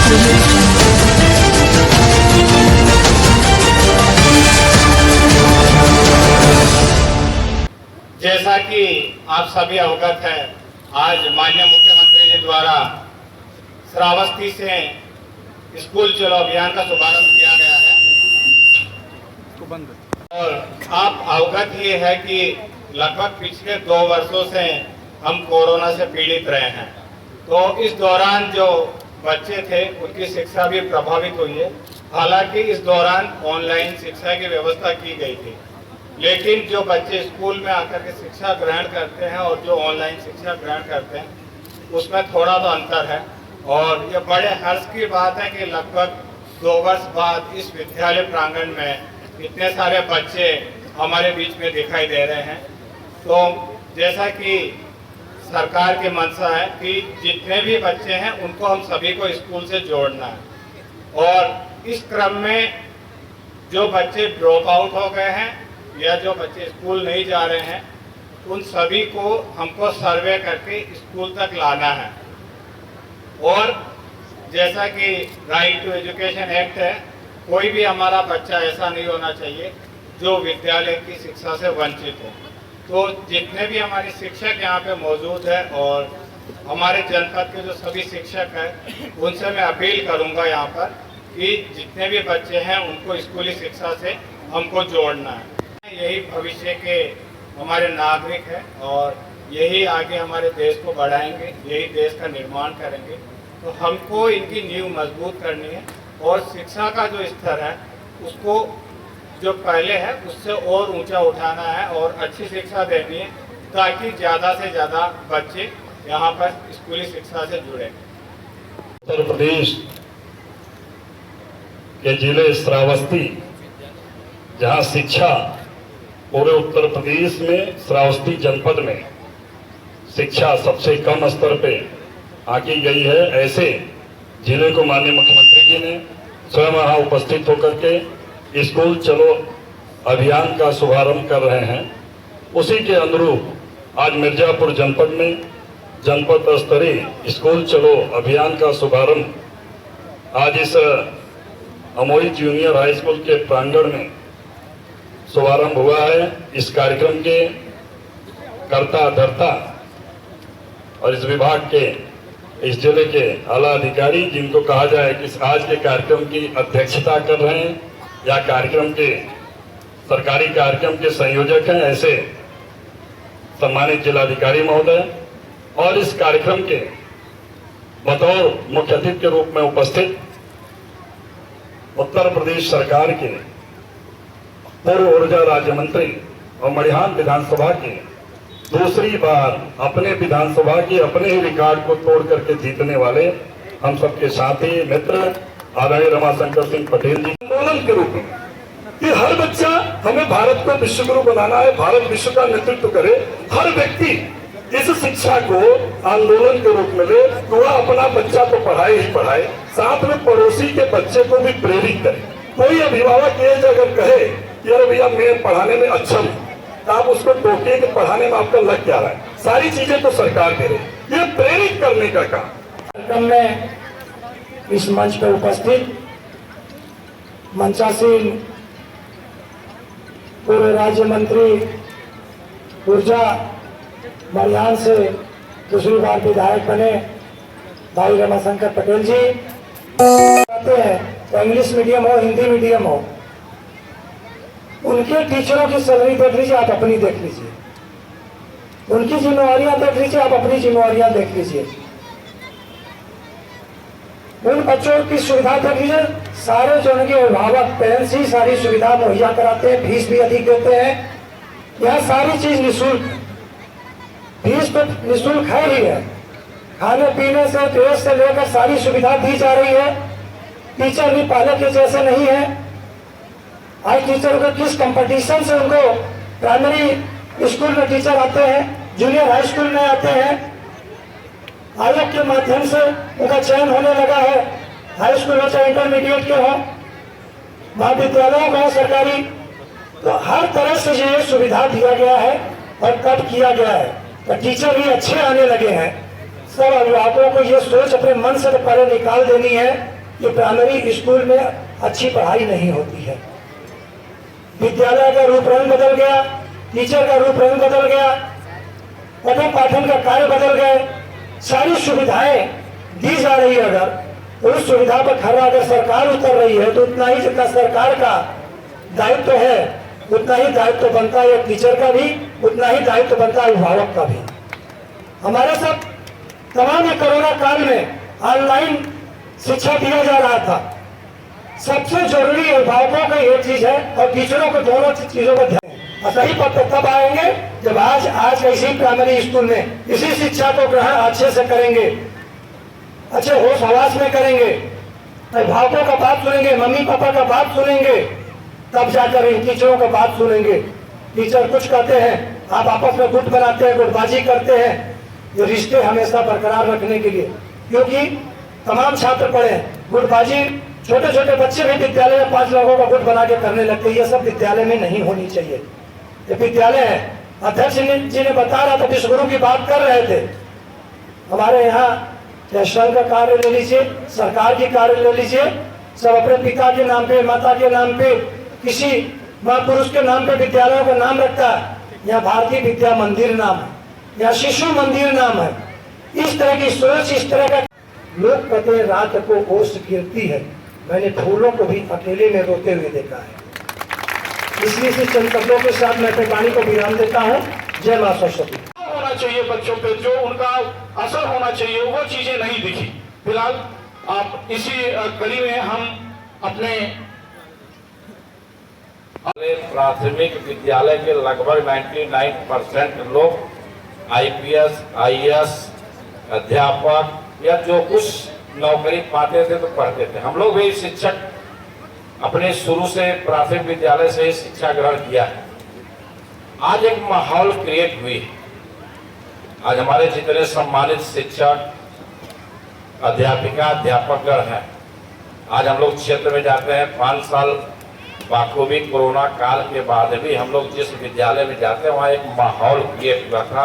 जैसा कि आप सभी अवगत हैं, आज माननीय मुख्यमंत्री जी द्वारा श्रावस्ती से स्कूल चलो अभियान का शुभारंभ किया गया है। और आप अवगत ये है कि लगभग पिछले 2 वर्षों से हम कोरोना से पीड़ित रहे हैं, तो इस दौरान जो बच्चे थे उनकी शिक्षा भी प्रभावित हुई है। हालांकि इस दौरान ऑनलाइन शिक्षा की व्यवस्था की गई थी, लेकिन जो बच्चे स्कूल में आकर के शिक्षा ग्रहण करते हैं और जो ऑनलाइन शिक्षा ग्रहण करते हैं उसमें थोड़ा तो अंतर है। और ये बड़े हर्ष की बात है कि लगभग 2 वर्ष बाद इस विद्यालय प्रांगण में इतने सारे बच्चे हमारे बीच में दिखाई दे रहे हैं। तो जैसा कि सरकार की मंशा है कि जितने भी बच्चे हैं उनको हम सभी को स्कूल से जोड़ना है, और इस क्रम में जो बच्चे ड्रॉप आउट हो गए हैं या जो बच्चे स्कूल नहीं जा रहे हैं उन सभी को हमको सर्वे करके स्कूल तक लाना है। और जैसा कि राइट टू एजुकेशन एक्ट है, कोई भी हमारा बच्चा ऐसा नहीं होना चाहिए जो विद्यालय की शिक्षा से वंचित हो। तो जितने भी हमारे शिक्षक यहाँ पे मौजूद है और हमारे जनपद के जो सभी शिक्षक हैं उनसे मैं अपील करूँगा यहाँ पर कि जितने भी बच्चे हैं उनको स्कूली शिक्षा से हमको जोड़ना है। यही भविष्य के हमारे नागरिक हैं और यही आगे हमारे देश को बढ़ाएंगे, यही देश का निर्माण करेंगे। तो हमको इनकी नींव मजबूत करनी है और शिक्षा का जो स्तर है उसको जो पहले है उससे और ऊंचा उठाना है और अच्छी शिक्षा देनी है ताकि ज़्यादा से ज़्यादा बच्चे यहाँ पर स्कूली शिक्षा से जुड़े। उत्तर प्रदेश के जिले श्रावस्ती, जहाँ शिक्षा पूरे उत्तर प्रदेश में श्रावस्ती जनपद में शिक्षा सबसे कम स्तर पे आकी गई है, ऐसे जिले को माननीय मुख्यमंत्री जी ने स्वयं वहाँ उपस्थित होकर के स्कूल चलो अभियान का शुभारंभ कर रहे हैं। उसी के अनुरूप आज मिर्जापुर जनपद में जनपद स्तरीय स्कूल चलो अभियान का शुभारंभ आज इस अमोई जूनियर हाई स्कूल के प्रांगण में शुभारंभ हुआ है। इस कार्यक्रम के कर्ता धर्ता और इस विभाग के, इस जिले के आला अधिकारी जिनको कहा जाए कि आज के कार्यक्रम की अध्यक्षता कर रहे हैं या कार्यक्रम के सरकारी कार्यक्रम के संयोजक हैं, ऐसे सम्मानित जिलाधिकारी महोदय, और इस कार्यक्रम के बतौर मुख्य अतिथि के रूप में उपस्थित उत्तर प्रदेश सरकार के पूर्व ऊर्जा राज्य मंत्री और मड़िहान विधानसभा के दूसरी बार अपने विधानसभा के अपने ही रिकॉर्ड को तोड़ करके जीतने वाले हम सबके साथी मित्र आदरणीय रमाशंकर सिंह पटेल जी, आंदोलन के रूप में कि हर बच्चा, हमें भारत को विश्व गुरु बनाना है, भारत विश्व का नेतृत्व करे, हर व्यक्ति इस शिक्षा को आंदोलन के रूप में ले, तो वह अपना बच्चा तो पढ़ाए ही पढ़ाए, साथ में पड़ोसी के बच्चे को भी प्रेरित करे। कोई अभिभावक ये अगर कहे यार भैया मैं पढ़ाने में अच्छा हूँ, तो आप उसको टोकिए कि पढ़ाने में आपका लग क्या रहा है। सारी चीजें तो सरकार दे रही, ये प्रेरित करने का काम। कार्यक्रम में इस मंच पर उपस्थित मंचासीन पूर्व राज्य मंत्री ऊर्जा मड़िहान से दूसरी बार विधायक बने भाई रमाशंकर पटेल जी कहते हैं, तो इंग्लिश मीडियम हो हिंदी मीडियम हो, उनके टीचरों की सैलरी देख लीजिए, आप अपनी देख लीजिए, उनकी जिम्मेवारियां देख लीजिए, आप अपनी जिम्मेवारियां देख लीजिए, उन बच्चों की सुविधा देख लीजिए। सारे जो उनके अभिभावक पेरेंट्स ही सारी सुविधा मुहैया कराते हैं, फीस भी अधिक देते हैं। यह सारी चीज निःशुल्क, फीस तो निःशुल्क है ही है, खाने पीने से ड्रेस से लेकर सारी सुविधा दी जा रही है। टीचर भी पहले के जैसे नहीं है। आज टीचरों के किस कंपटीशन से उनको प्राइमरी स्कूल में टीचर आते हैं, जूनियर हाई स्कूल में आते हैं, आयोग के माध्यम से उनका चयन होने लगा है। हाई स्कूल हो चाहे इंटरमीडिएट के हो, महाविद्यालयों में सरकारी, तो हर तरह से ये सुविधा दिया गया है और कब किया गया है, तो टीचर भी अच्छे आने लगे हैं। सब अभिभावकों को ये सोच अपने मन से तो पहले निकाल देनी है कि प्राइमरी स्कूल में अच्छी पढ़ाई नहीं होती है। विद्यालय का रूप रंग बदल गया, टीचर का रूप रंग बदल गया, पठन पाठन का कार्य बदल गए, सारी सुविधाएं दी जा रही है। अगर तो उस सुविधा पर खरा अगर सरकार उतर रही है तो उतना ही जितना सरकार का दायित्व है उतना ही दायित्व बनता है टीचर का भी, उतना ही दायित्व बनता है अभिभावक का भी। हमारे सब तमाम कोरोना काल में ऑनलाइन शिक्षा दिया जा रहा था। सबसे जरूरी अभिभावकों का ये चीज है और टीचरों को दोनों चीजों पर ध्यान। सही पद तब आएंगे जब आज इसी प्राइमरी स्कूल में इसी शिक्षा को ग्रहण अच्छे से करेंगे, अच्छे होश हवास में करेंगे, अभिभावकों का बात सुनेंगे, मम्मी पापा का बात सुनेंगे, तब जाकर इन टीचरों का बात सुनेंगे। टीचर कुछ कहते हैं, आप आपस में गुट बनाते हैं, गुटबाजी करते हैं, ये रिश्ते हमेशा बरकरार रखने के लिए, क्योंकि तमाम छात्र पढ़े गुटबाजी, छोटे छोटे बच्चे भी विद्यालय में 5 लोगों का गुट बना के करने लगते हैं। ये सब विद्यालय में नहीं होनी चाहिए। ये विद्यालय है। अध्यक्ष जी ने बता रहा था, विश्वगुरु की बात कर रहे थे। हमारे यहाँ चाहे संघ का कार्य ले लीजिए, सरकार की कार्य ले लीजिए, सब अपने पिता के नाम पे, माता के नाम पे, किसी महापुरुष के नाम पे विद्यालयों का नाम रखता है। यहाँ भारतीय विद्या मंदिर नाम है, यहाँ शिशु मंदिर नाम है। इस तरह की सोच, इस तरह का लोग कहते हैं रात को ओस गिरती है, मैंने फूलों को भी अकेले में रोते हुए देखा है। इसलिए से चंद शब्दों के साथ मैं अपने वाणी को विराम देता हूँ। जय मां सरस्वती। होना चाहिए बच्चों पे, जो उनका असर होना चाहिए वो चीजें नहीं दिखी। फिलहाल आप इसी कड़ी में हम अपने प्राथमिक विद्यालय के लगभग 99% लोग आईपीएस, आईएएस, अध्यापक या जो कुछ नौकरी पाते थे तो पढ़ते थे। हम लोग भी शिक्षक अपने शुरू से प्राथमिक विद्यालय से ही शिक्षा ग्रहण किया है। आज एक माहौल क्रिएट हुई है। आज हमारे जितने सम्मानित शिक्षक, अध्यापिका, अध्यापकगण हैं, आज हम लोग क्षेत्र में जाते हैं। 5 साल बाखूबी कोरोना काल के बाद भी हम लोग जिस विद्यालय में जाते हैं वहाँ एक माहौल क्रिएट हुआ था।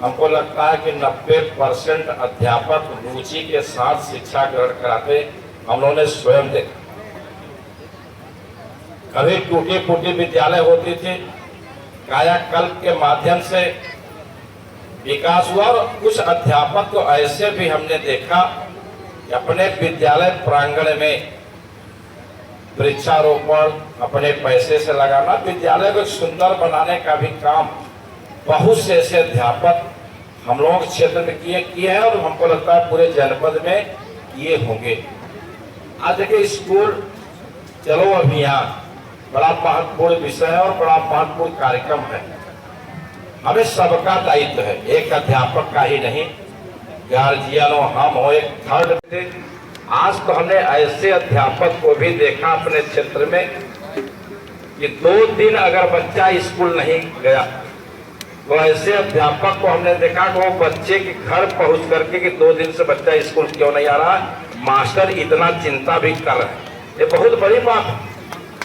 हमको लगता है कि 90% अध्यापक रुचि के साथ शिक्षा ग्रहण कराते हम लोगों ने स्वयं देखा। कभी टूटी फूटी विद्यालय होती थी, कायाकल्प के माध्यम से विकास हुआ। और कुछ अध्यापक तो ऐसे भी हमने देखा कि अपने विद्यालय प्रांगण में वृक्षारोपण अपने पैसे से लगाना, विद्यालय को सुंदर बनाने का भी काम बहुत से ऐसे अध्यापक हम लोगों के क्षेत्र में किए हैं और हमको लगता है पूरे जनपद में किए होंगे। आज देखिए स्कूल चलो अभियान बड़ा महत्वपूर्ण विषय है और बड़ा महत्वपूर्ण कार्यक्रम है। हमें सबका दायित्व है, एक अध्यापक का ही नहीं, गार्जियन हो, हम हो, एक थर्ड। आज तो हमने ऐसे अध्यापक को भी देखा अपने क्षेत्र में कि 2 दिन अगर बच्चा स्कूल नहीं गया तो ऐसे अध्यापक को हमने देखा कि वो बच्चे के घर पहुंच करके कि 2 दिन से बच्चा स्कूल क्यों नहीं आ रहा, मास्टर इतना चिंता भी कर रहे हैं। ये बहुत बड़ी बात है।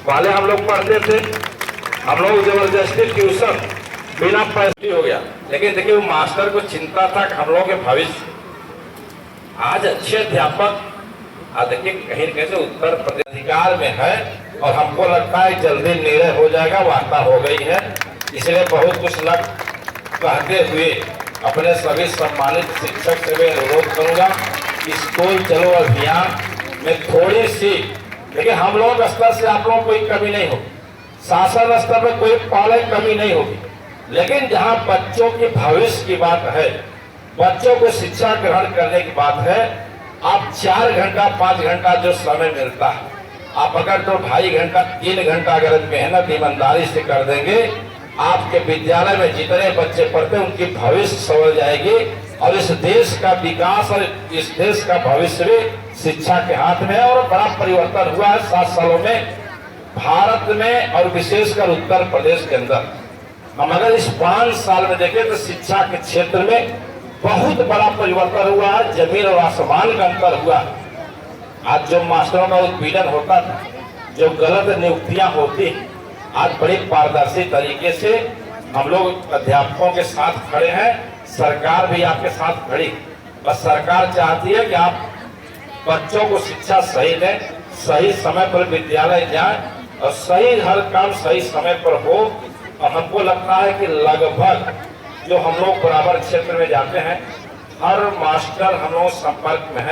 पहले हम लोग पढ़ते थे, हम लोग जबरदस्ती ट्यूशन बिना पैसे हो गया, लेकिन देखिए वो मास्टर को चिंता था कि हम लोगों के भविष्य। आज अच्छे अध्यापक देखिए कहीं न कहीं उत्तर प्रदेश अधिकार में है और हमको लगता है जल्दी निर्णय हो जाएगा, वार्ता हो गई है। इसलिए बहुत कुछ लग कहते हुए अपने सभी सम्मानित शिक्षक से मैं अनुरोध करूंगा कि स्कूल चलो अभियान में थोड़ी सी, देखिए हम लोगों के स्तर से आप लोगों को कोई कमी नहीं होगी, शासन स्तर में कोई पहले कमी नहीं होगी, लेकिन जहां बच्चों के भविष्य की बात है, बच्चों को शिक्षा ग्रहण करने की बात है, आप 4 घंटा 5 घंटा जो समय मिलता है, आप अगर तो 2.5 घंटा 3 घंटा अगर मेहनत ईमानदारी से कर देंगे, आपके विद्यालय में जितने बच्चे पढ़ते हैं उनकी भविष्य संवर जाएगी और इस देश का विकास और इस देश का भविष्य भी शिक्षा के हाथ में है। और बड़ा परिवर्तन हुआ है 7 सालों में भारत में और विशेषकर उत्तर प्रदेश के अंदर। हम अगर इस 5 साल में देखें तो शिक्षा के क्षेत्र में बहुत बड़ा परिवर्तन हुआ है, जमीन और आसमान का अंतर हुआ। आज जो मास्टरों का उत्पीड़न होता था, जो गलत नियुक्तियां होती, आज बड़ी पारदर्शी तरीके से हम लोग अध्यापकों के साथ खड़े हैं, सरकार भी आपके साथ खड़ी। बस सरकार चाहती है कि आप बच्चों को शिक्षा सही दें, सही समय पर विद्यालय जाएं और सही हर काम सही समय पर हो। और हमको लगता है कि लगभग जो हम लोग बराबर क्षेत्र में जाते हैं, हर मास्टर हम लोग संपर्क में है।